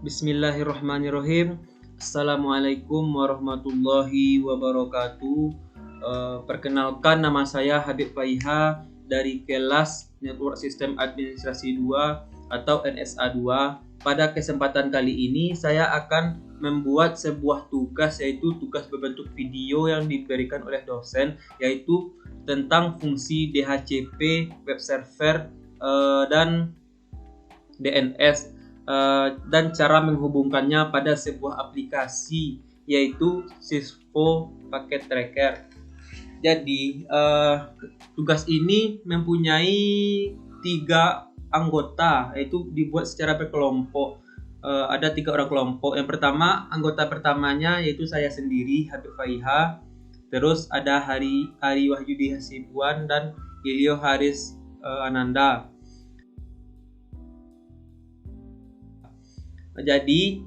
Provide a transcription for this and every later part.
Bismillahirrahmanirrahim. Assalamualaikum warahmatullahi wabarakatuh. Perkenalkan, nama saya Habib Faiha dari kelas Network System Administrasi 2 atau NSA 2. Pada kesempatan kali ini saya akan membuat sebuah tugas, yaitu tugas berbentuk video yang diberikan oleh dosen, yaitu tentang fungsi DHCP, web server, dan DNS, dan cara menghubungkannya pada sebuah aplikasi, yaitu Cisco Packet Tracker. Jadi tugas ini mempunyai 3 anggota, yaitu dibuat secara berkelompok. Ada 3 orang kelompok. Yang pertama, anggota pertamanya yaitu saya sendiri, Habib Faiha. Terus ada Hari Wahyudi Hasibuan dan Ilio Haris Ananda. Jadi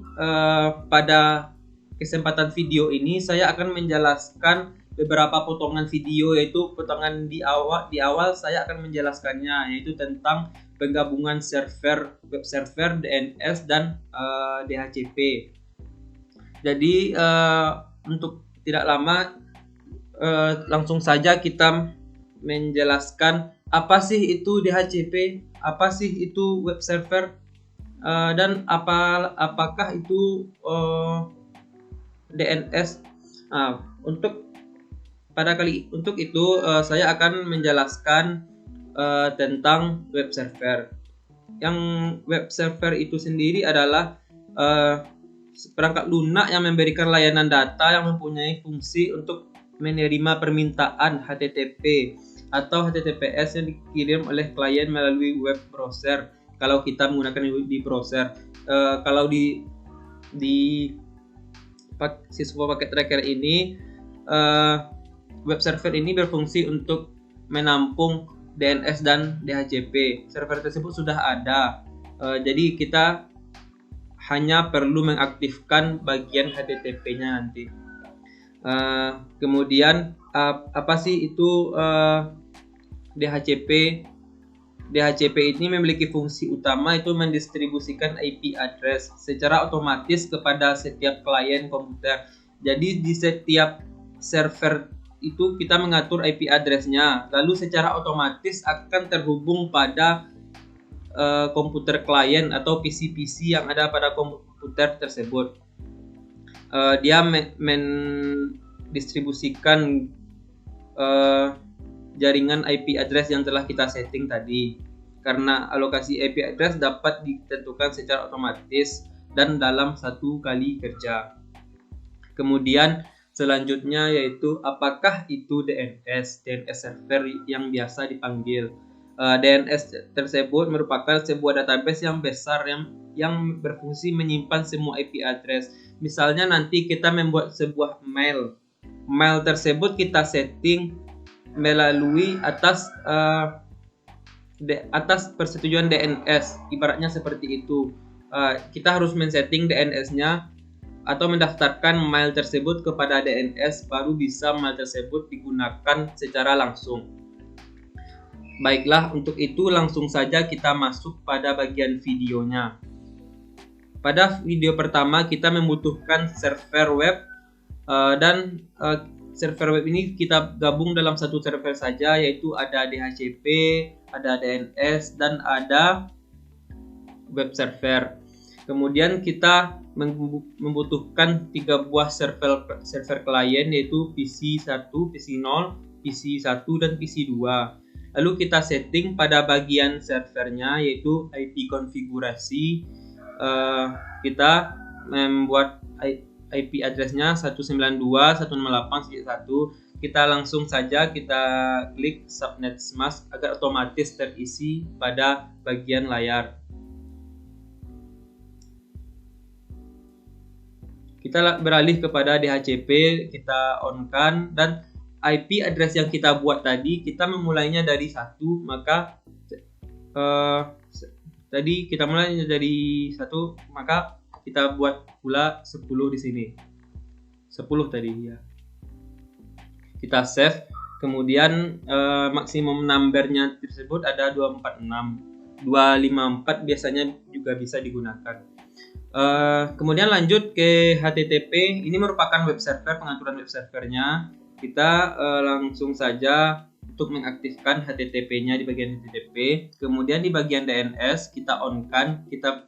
pada kesempatan video ini saya akan menjelaskan beberapa potongan video, yaitu potongan di awal saya akan menjelaskannya, yaitu tentang penggabungan web server, DNS dan DHCP. Jadi untuk tidak lama, langsung saja kita menjelaskan apa sih itu DHCP, apa sih itu web server, dan apakah itu DNS. Untuk itu saya akan menjelaskan tentang web server. Yang web server itu sendiri adalah perangkat lunak yang memberikan layanan data yang mempunyai fungsi untuk menerima permintaan HTTP atau HTTPS yang dikirim oleh klien melalui web browser. Kalau kita menggunakan di browser, kalau di Cisco Packet Tracker ini, web server ini berfungsi untuk menampung DNS dan DHCP. Server tersebut sudah ada, jadi kita hanya perlu mengaktifkan bagian HTTP-nya nanti. Kemudian apa sih itu DHCP? DHCP ini memiliki fungsi utama, itu mendistribusikan IP address secara otomatis kepada setiap klien komputer. Jadi di setiap server itu kita mengatur IP address-nya, lalu secara otomatis akan terhubung pada komputer klien atau PC-PC yang ada pada komputer tersebut. Dia mendistribusikan jaringan IP address yang telah kita setting tadi. Karena alokasi IP address dapat ditentukan secara otomatis dan dalam satu kali kerja. Kemudian selanjutnya yaitu apakah itu DNS server yang biasa dipanggil. DNS tersebut merupakan sebuah database yang besar yang berfungsi menyimpan semua IP address. Misalnya nanti kita membuat sebuah mail tersebut kita setting melalui atas persetujuan DNS, ibaratnya seperti itu. Kita harus men-setting DNS-nya atau mendaftarkan mail tersebut kepada DNS, baru bisa mail tersebut digunakan secara langsung. Baiklah, untuk itu langsung saja kita masuk pada bagian videonya. Pada video pertama kita membutuhkan server web, dan server web ini kita gabung dalam satu server saja, yaitu ada DHCP, ada DNS, dan ada web server. Kemudian kita membutuhkan 3 buah server klien, yaitu PC1, PC0, PC1, dan PC2. Lalu kita setting pada bagian servernya, yaitu IP konfigurasi. Kita membuat IP address-nya 192.168.1. Kita langsung saja kita klik subnet mask agar otomatis terisi pada bagian layar. Kita beralih kepada DHCP, kita on-kan, dan IP address yang kita buat tadi kita memulainya dari 1, maka tadi kita mulainya dari 1, maka kita buat pula 10 di sini. 10 tadi ya. Kita save. Kemudian maksimum numbernya tersebut ada 256. 254 biasanya juga bisa digunakan. Kemudian lanjut ke HTTP. Ini merupakan web server, pengaturan web servernya. Kita langsung saja untuk mengaktifkan HTTP-nya di bagian HTTP. Kemudian di bagian DNS kita on-kan, kita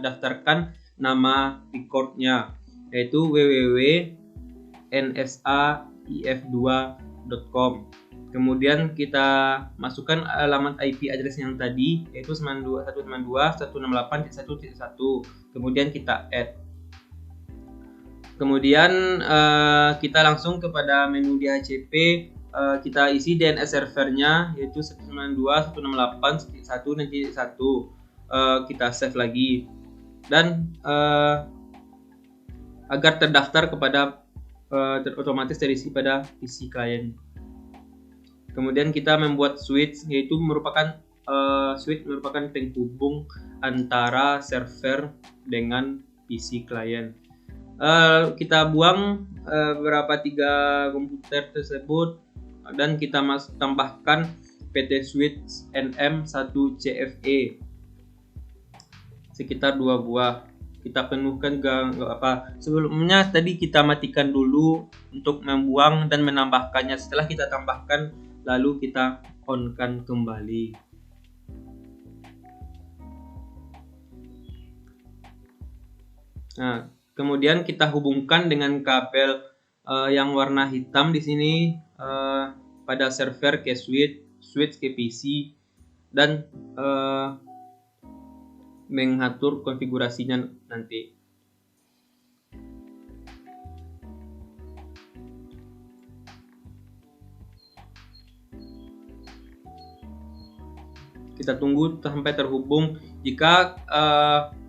daftarkan nama record-nya, yaitu www.nsaif2.com. Kemudian kita masukkan alamat IP address yang tadi, yaitu 192.168.1.1. Kemudian kita add. Kemudian kita langsung kepada menu DHCP. Kita isi DNS servernya, yaitu 192.168.1.1. Kita save lagi, dan agar terdaftar kepada otomatis terisi pada PC klien. Kemudian kita membuat switch, yaitu merupakan penghubung antara server dengan PC klien. Kita buang beberapa 3 komputer tersebut, dan kita tambahkan PT Switch NM1CFE sekitar 2 buah. Kita penuhkan sebelumnya tadi kita matikan dulu untuk membuang dan menambahkannya. Setelah kita tambahkan, lalu kita on-kan kembali. Nah, kemudian kita hubungkan dengan kabel yang warna hitam di sini pada server ke switch ke PC, dan mengatur konfigurasinya nanti. Kita tunggu sampai terhubung. Jika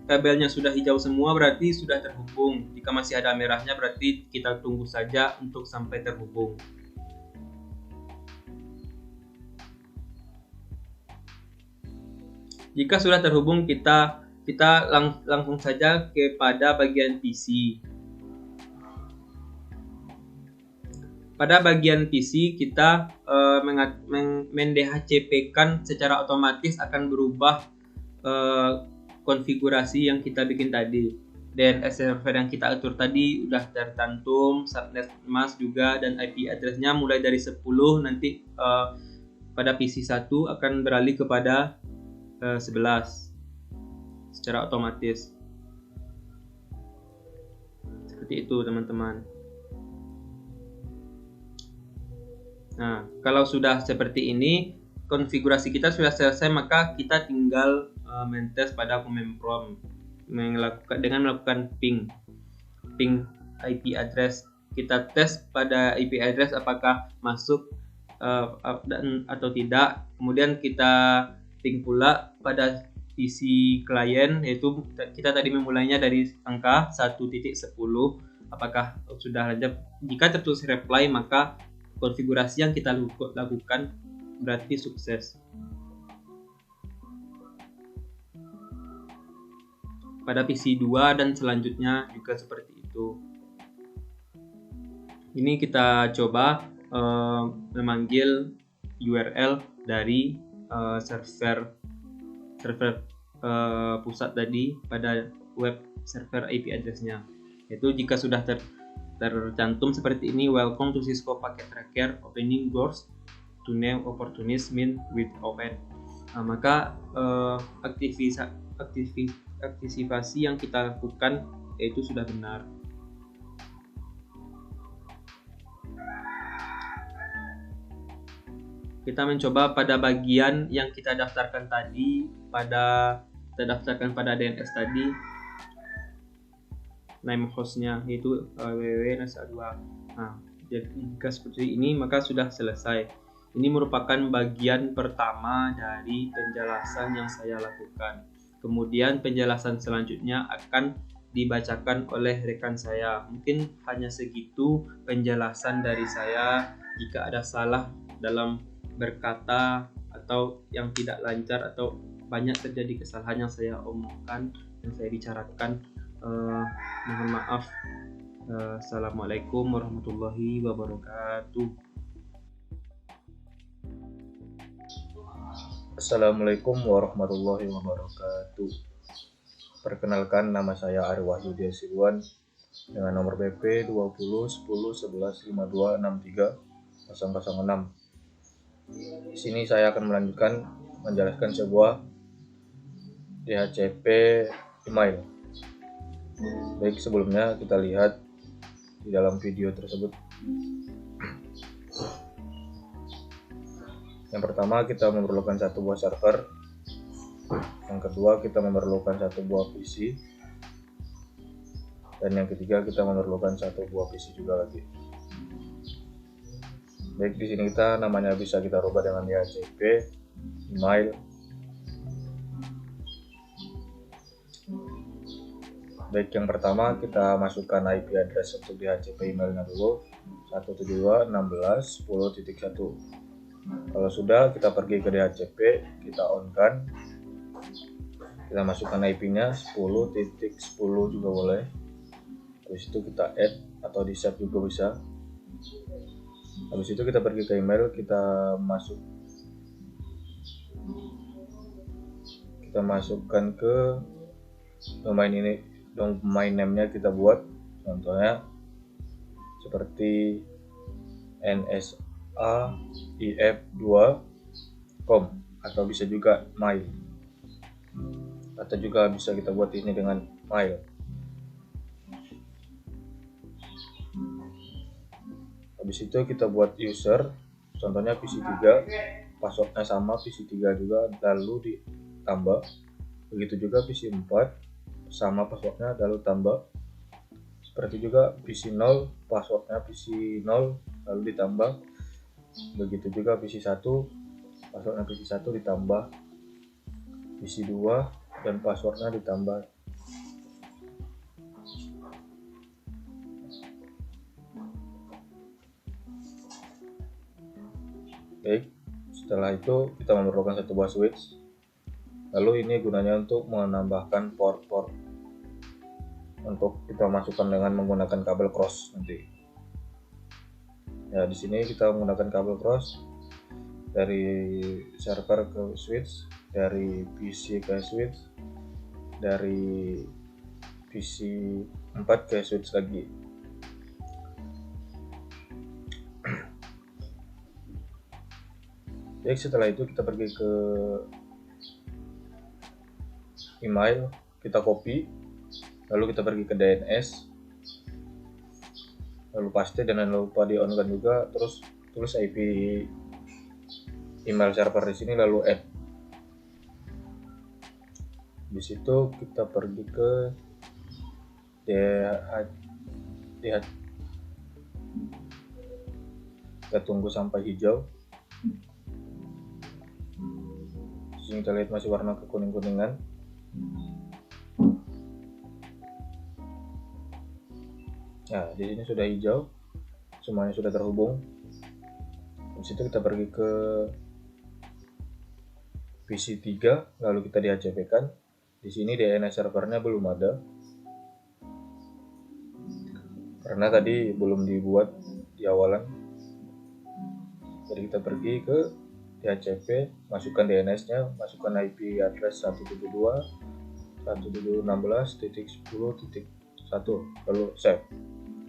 kabelnya sudah hijau semua, berarti sudah terhubung. Jika masih ada merahnya, berarti kita tunggu saja untuk sampai terhubung. Jika sudah terhubung, kita langsung saja kepada bagian PC. Pada bagian PC kita mendhcp-kan secara otomatis akan berubah konfigurasi yang kita bikin tadi. DNS server yang kita atur tadi udah tercantum, subnet mask juga, dan IP address-nya mulai dari 10, nanti pada PC 1 akan beralih kepada 11 secara otomatis. Seperti itu, teman-teman. Nah, kalau sudah seperti ini, konfigurasi kita sudah selesai, maka kita tinggal mentes pada command prompt dengan melakukan ping IP address. Kita tes pada IP address apakah masuk atau tidak. Kemudian kita ping pula pada PC klien, yaitu kita tadi memulainya dari angka 1.10, apakah sudah lanjut. Jika tertulis reply, maka konfigurasi yang kita lakukan berarti sukses. Pada PC 2 dan selanjutnya juga seperti itu. Ini kita coba memanggil URL dari server pusat tadi pada web server IP address-nya. Yaitu jika sudah tercantum seperti ini, welcome to Cisco Packet Tracker, opening doors to new opportunities mean with open. Maka aktivasi yang kita lakukan yaitu sudah benar. Kita mencoba pada bagian yang kita daftarkan tadi, kita daftarkan pada DNS tadi, name hostnya yaitu www.nsa2. Nah, jika seperti ini maka sudah selesai. Ini merupakan bagian pertama dari penjelasan yang saya lakukan. Kemudian penjelasan selanjutnya akan dibacakan oleh rekan saya. Mungkin hanya segitu penjelasan dari saya. Jika ada salah dalam berkata atau yang tidak lancar atau banyak terjadi kesalahan yang saya omongkan, yang saya bicarakan, mohon maaf. Assalamualaikum warahmatullahi wabarakatuh. Assalamualaikum warahmatullahi wabarakatuh. Perkenalkan, nama saya Ari Wahyudi Sibuan dengan nomor BP 20 10 11 52 63 006. Di sini saya akan melanjutkan menjelaskan sebuah DHCP email. Baik, sebelumnya kita lihat di dalam video tersebut. Yang pertama, kita memerlukan satu buah server. Yang kedua, kita memerlukan satu buah PC. Dan yang ketiga, kita memerlukan satu buah PC juga lagi. Baik, di sini kita namanya bisa kita rubah dengan DHCP email. Baik, yang pertama kita masukkan IP address untuk DHCP emailnya dulu, 172.16.10.1. Kalau sudah, kita pergi ke DHCP, kita on kan, kita masukkan IP-nya 10.10 juga boleh. Habis itu kita add atau di save juga bisa. Habis itu kita pergi ke email, kita masukkan ke domain ini, domain name-nya kita buat, contohnya seperti nsaif2.com atau bisa juga mail, atau juga bisa kita buat ini dengan mail. Habis itu kita buat user, contohnya PC3, passwordnya sama PC3 juga, lalu ditambah. Begitu juga PC4, sama passwordnya lalu tambah. Seperti juga PC0, passwordnya PC0 lalu ditambah. Begitu juga PC1, passwordnya PC1 ditambah. PC2 dan passwordnya ditambah. Baik, setelah itu kita memerlukan satu buah switch. Lalu ini gunanya untuk menambahkan port-port untuk kita masukkan dengan menggunakan kabel cross nanti. Ya, di sini kita menggunakan kabel cross dari server ke switch, dari PC ke switch, dari PC4 ke switch lagi. Baik, setelah itu kita pergi ke email, kita copy, lalu kita pergi ke DNS, lalu paste dan jangan lupa di on kan juga, terus tulis IP email server di sini lalu add. Di situ kita pergi ke kita tunggu sampai hijau. Di sini kita lihat masih warna kekuning-kuningan. Nah, di sini sudah hijau, semuanya sudah terhubung. Di situ kita pergi ke PC3, lalu kita DHCP-kan. Di sini DNS servernya belum ada, karena tadi belum dibuat di awalan. Jadi kita pergi ke DHCP, masukkan DNS-nya, masukkan IP address 172.116.10.1, lalu save.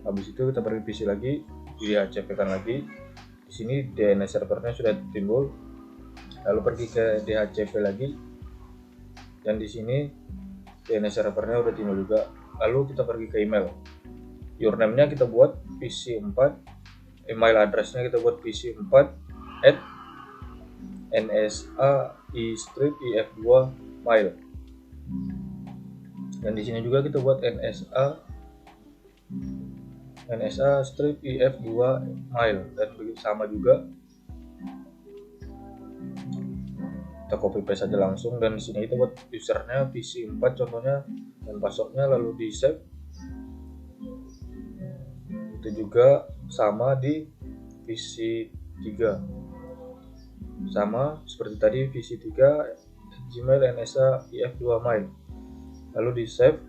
Habis itu kita pergi PC lagi, di DHCP-kan lagi. Di sini DNS servernya sudah timbul, lalu pergi ke DHCP lagi, dan di sini DNS servernya udah timbul juga. Lalu kita pergi ke email, username-nya kita buat PC4, email address-nya kita buat PC4 at nsa-if2 mail, dan di sini juga kita buat nsa-if2 mail, dan begitu sama juga kita copy paste saja langsung. Dan di sini kita buat usernya PC4 contohnya, dan passwordnya lalu di save. Itu juga sama di PC3, sama seperti tadi PC3 Gmail nsa-if2 mail, lalu di save.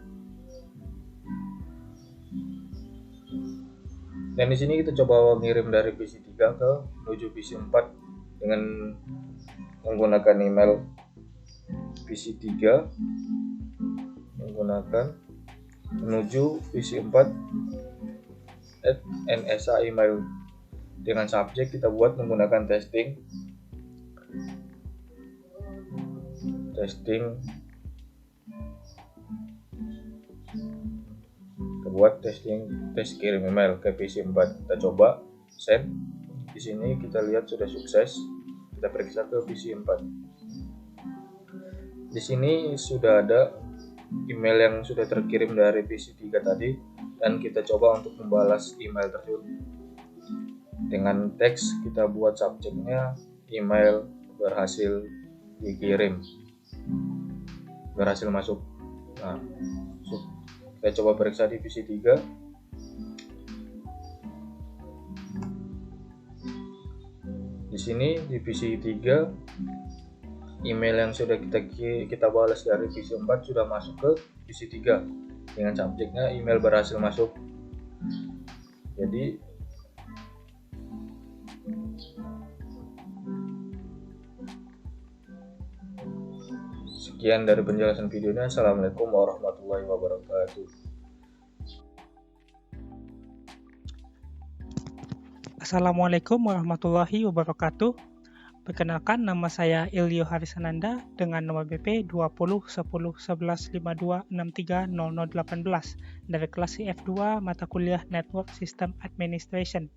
Dan di sini kita coba mengirim dari PC3 ke menuju PC4 dengan menggunakan email PC3 menggunakan menuju PC 4 @nsa email. Dengan subjek kita buat menggunakan testing kita buat tes kirim email ke PC 4. Kita coba send. Di sini kita lihat sudah sukses. Kita periksa ke PC 4. Di sini sudah ada email yang sudah terkirim dari PC 3 tadi, dan kita coba untuk membalas email tersebut. Dengan teks kita buat subjeknya email berhasil dikirim, berhasil masuk. Nah, kita coba periksa di PC 3. Di sini di PC 3 email yang sudah kita balas dari PC 4 sudah masuk ke PC 3 dengan subjeknya email berhasil masuk. Jadi sekian dari penjelasan videonya. Assalamualaikum warahmatullahi wabarakatuh. Assalamualaikum warahmatullahi wabarakatuh. Perkenalkan, nama saya Ilyo Harisananda dengan nomor BP 20101152630018 dari kelas CF2 mata kuliah Network System Administration.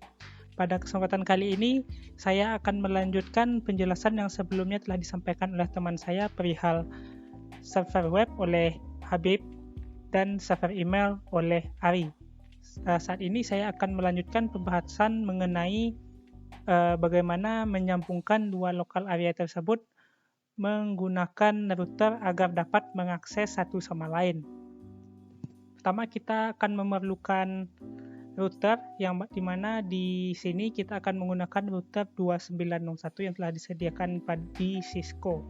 Pada kesempatan kali ini, saya akan melanjutkan penjelasan yang sebelumnya telah disampaikan oleh teman saya perihal server web oleh Habib dan server email oleh Ari. Saat ini saya akan melanjutkan pembahasan mengenai bagaimana menyambungkan dua lokal area tersebut menggunakan router agar dapat mengakses satu sama lain. Pertama, kita akan memerlukan router yang dimana di sini kita akan menggunakan router 2901 yang telah disediakan di Cisco.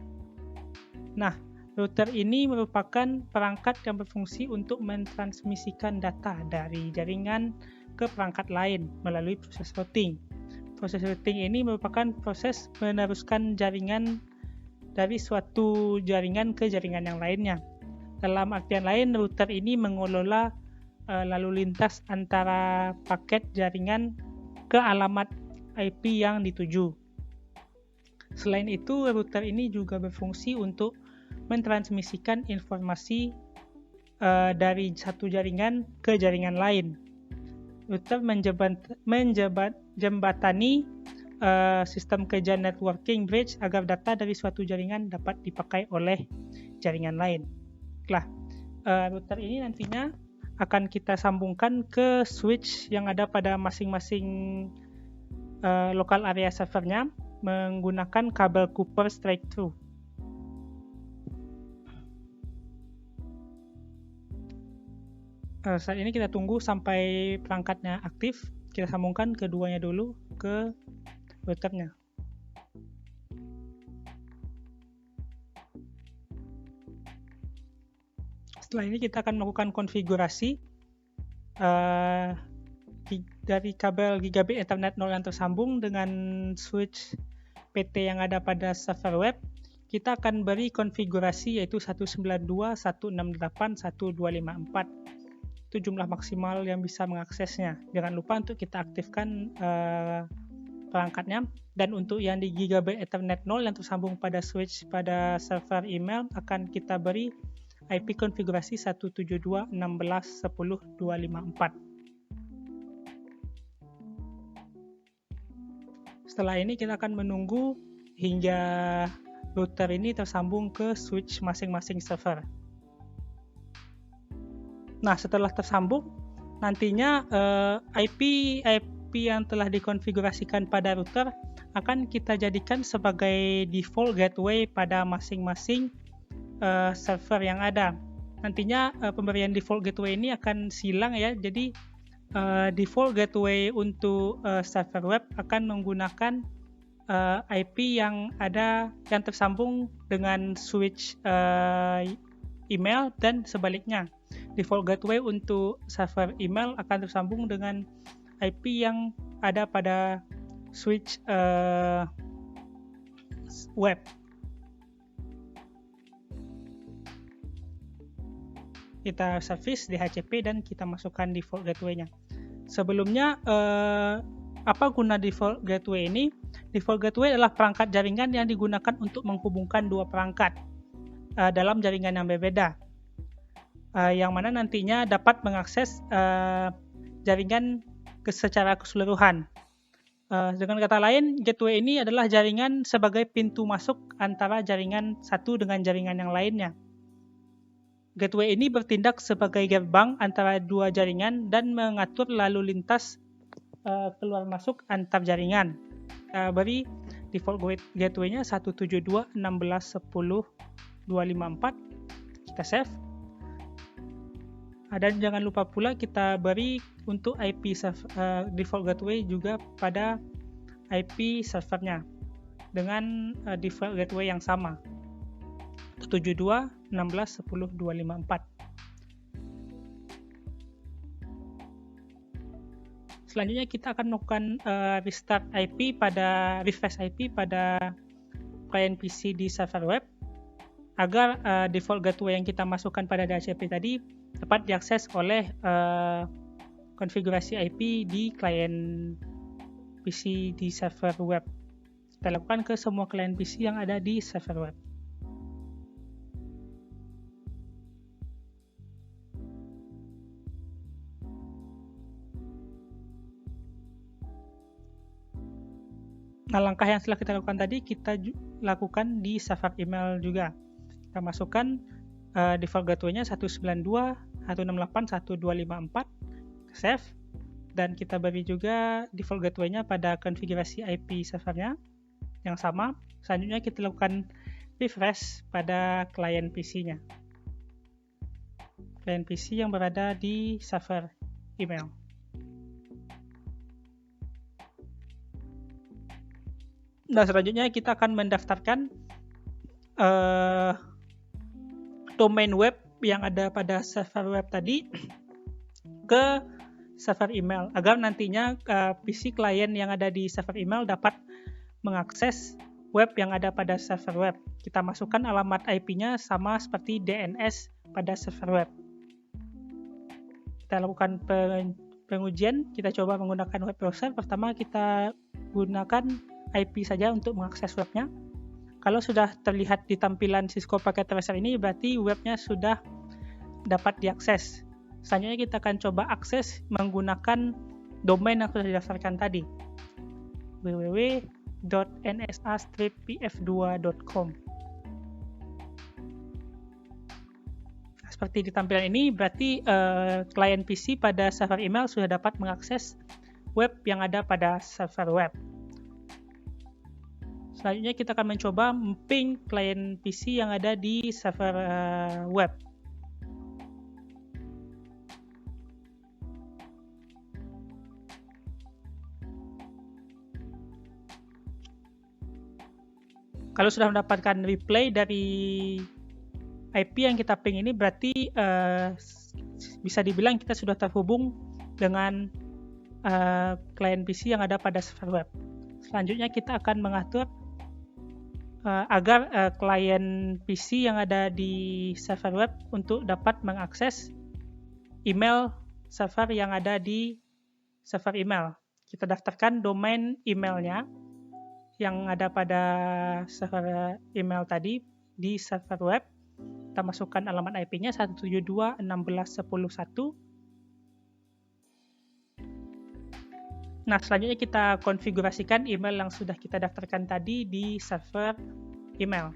Nah, router ini merupakan perangkat yang berfungsi untuk mentransmisikan data dari jaringan ke perangkat lain melalui proses routing. Proses routing ini merupakan proses meneruskan jaringan dari suatu jaringan ke jaringan yang lainnya. Dalam artian lain, router ini mengelola lalu lintas antara paket jaringan ke alamat IP yang dituju. Selain itu, router ini juga berfungsi untuk mentransmisikan informasi dari satu jaringan ke jaringan lain. Router menjembatani sistem kerja networking bridge agar data dari suatu jaringan dapat dipakai oleh jaringan lain. Router ini nantinya akan kita sambungkan ke switch yang ada pada masing-masing local area servernya menggunakan kabel Cooper straight through. Saat ini kita tunggu sampai perangkatnya aktif. Kita sambungkan keduanya dulu ke routernya. Setelah ini kita akan melakukan konfigurasi dari kabel gigabit Ethernet 0 yang tersambung dengan switch PT yang ada pada server web. Kita akan beri konfigurasi yaitu 192.168.1.254. Itu jumlah maksimal yang bisa mengaksesnya. Jangan lupa untuk kita aktifkan perangkatnya. Dan untuk yang di gigabit Ethernet 0 yang tersambung pada switch pada server email akan kita beri IP konfigurasi 172.16.10.254. Setelah ini kita akan menunggu hingga router ini tersambung ke switch masing-masing server. Nah, setelah tersambung, nantinya IP yang telah dikonfigurasikan pada router akan kita jadikan sebagai default gateway pada masing-masing server yang ada. Nantinya pemberian default gateway ini akan silang ya. Jadi default gateway untuk server web akan menggunakan IP yang tersambung dengan switch email dan sebaliknya. Default gateway untuk server email akan tersambung dengan IP yang ada pada switch web. kita service DHCP dan kita masukkan default gateway-nya. Sebelumnya apa guna default gateway ini? Default gateway adalah perangkat jaringan yang digunakan untuk menghubungkan dua perangkat dalam jaringan yang berbeda, yang mana nantinya dapat mengakses jaringan secara keseluruhan. Dengan kata lain, gateway ini adalah jaringan sebagai pintu masuk antara jaringan satu dengan jaringan yang lainnya. Gateway ini bertindak sebagai gerbang antara dua jaringan dan mengatur lalu lintas keluar masuk antar jaringan. Beri default gateway-nya 172.16.10.254. Kita save. Dan jangan lupa pula kita beri untuk IP default gateway juga pada IP servernya dengan default gateway yang sama, 172.16.10.254. Selanjutnya kita akan melakukan refresh IP pada client PC di server web agar default gateway yang kita masukkan pada DHCP tadi dapat diakses oleh konfigurasi IP di client PC di server web. Kita lakukan ke semua client PC yang ada di server web. Nah, langkah yang setelah kita lakukan tadi, kita lakukan di server email juga. Kita masukkan default gateway-nya 192.168.1.254, save, dan kita beri juga default gateway-nya pada konfigurasi IP servernya yang sama. Selanjutnya kita lakukan refresh pada client PC-nya. Client PC yang berada di server email. Nah, selanjutnya kita akan mendaftarkan domain web yang ada pada server web tadi ke server email agar nantinya PC klien yang ada di server email dapat mengakses web yang ada pada server web. Kita masukkan alamat IP-nya sama seperti DNS pada server web. Kita lakukan pengujian, kita coba menggunakan web browser. Pertama kita gunakan IP saja untuk mengakses webnya. Kalau sudah terlihat di tampilan Cisco Packet Tracer ini, berarti webnya sudah dapat diakses. Selanjutnya kita akan coba akses menggunakan domain yang sudah didaftarkan tadi, www.nsa-pf2.com. Seperti di tampilan ini, berarti klien PC pada server email sudah dapat mengakses web yang ada pada server web. Selanjutnya kita akan mencoba ping klien PC yang ada di server web. Kalau sudah mendapatkan reply dari IP yang kita ping ini, berarti bisa dibilang kita sudah terhubung dengan klien PC yang ada pada server web. Selanjutnya kita akan mengatur agar klien PC yang ada di server web untuk dapat mengakses email server yang ada di server email. Kita daftarkan domain emailnya yang ada pada server email tadi di server web. Kita masukkan alamat IP-nya 172.16.10.1. Nah, selanjutnya kita konfigurasikan email yang sudah kita daftarkan tadi di server email.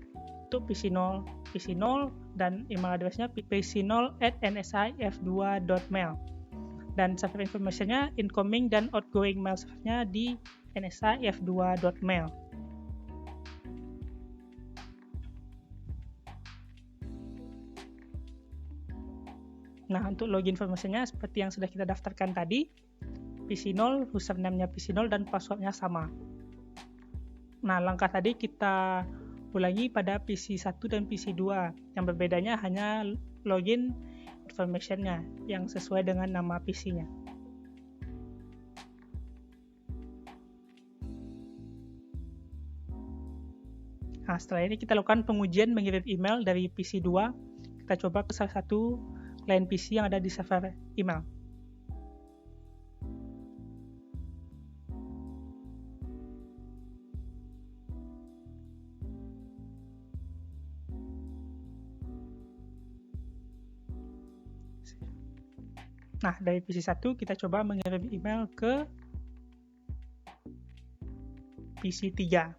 Untuk PC0 dan email address-nya pc0@nsif2.mail. Dan server information-nya incoming dan outgoing mail servernya di nsif2.mail. Nah, untuk login information-nya seperti yang sudah kita daftarkan tadi. PC0, username-nya PC0 dan password-nya sama. Nah, langkah tadi kita ulangi pada PC1 dan PC2. Yang berbedanya hanya login information-nya yang sesuai dengan nama PC-nya. Nah, setelah ini kita lakukan pengujian mengirim email dari PC2. Kita coba ke salah satu klien PC yang ada di server email. Nah, dari PC 1 kita coba mengirim email ke PC 3.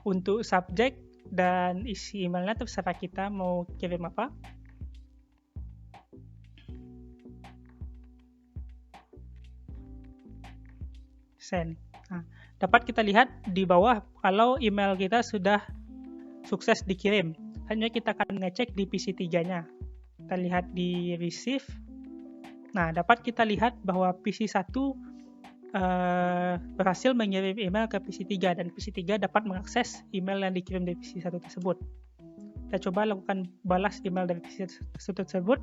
Untuk subjek dan isi emailnya terserah kita mau kirim apa. Send. Nah, dapat kita lihat di bawah kalau email kita sudah sukses dikirim. Hanya kita akan ngecek di PC 3-nya. Kita lihat di receive. Nah, dapat kita lihat bahwa PC 1 berhasil mengirim email ke PC 3 dan PC 3 dapat mengakses email yang dikirim dari PC 1 tersebut. Kita coba lakukan balas email dari PC 1 tersebut.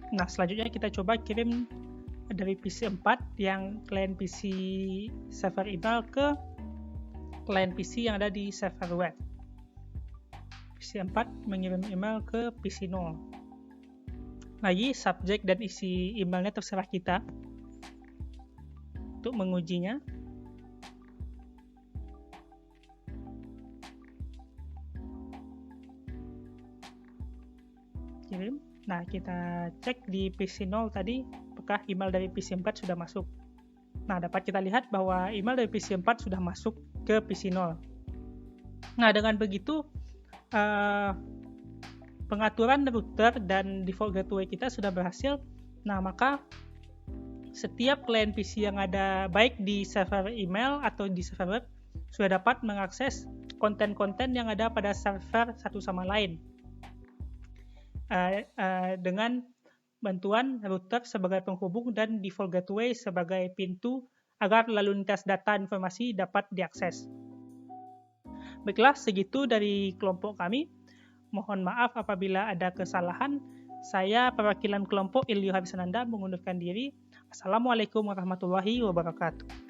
Nah, selanjutnya kita coba kirim dari PC 4 yang klien PC server email ke klien PC yang ada di server web. PC 4 mengirim email ke PC 0. Lagi subjek dan isi emailnya terserah kita untuk mengujinya. Kirim. Nah, kita cek di PC 0 tadi, apakah email dari PC 4 sudah masuk. Nah, dapat kita lihat bahwa email dari PC 4 sudah masuk ke PC 0. Nah, dengan begitu, pengaturan router dan default gateway kita sudah berhasil. Nah, maka setiap klien PC yang ada baik di server email atau di server web sudah dapat mengakses konten-konten yang ada pada server satu sama lain. Dengan bantuan router sebagai penghubung dan default gateway sebagai pintu agar lalu lintas data informasi dapat diakses. Baiklah, segitu dari kelompok kami. Mohon maaf apabila ada kesalahan. Saya perwakilan kelompok Ilyu Habisananda mengundurkan diri. Assalamualaikum warahmatullahi wabarakatuh.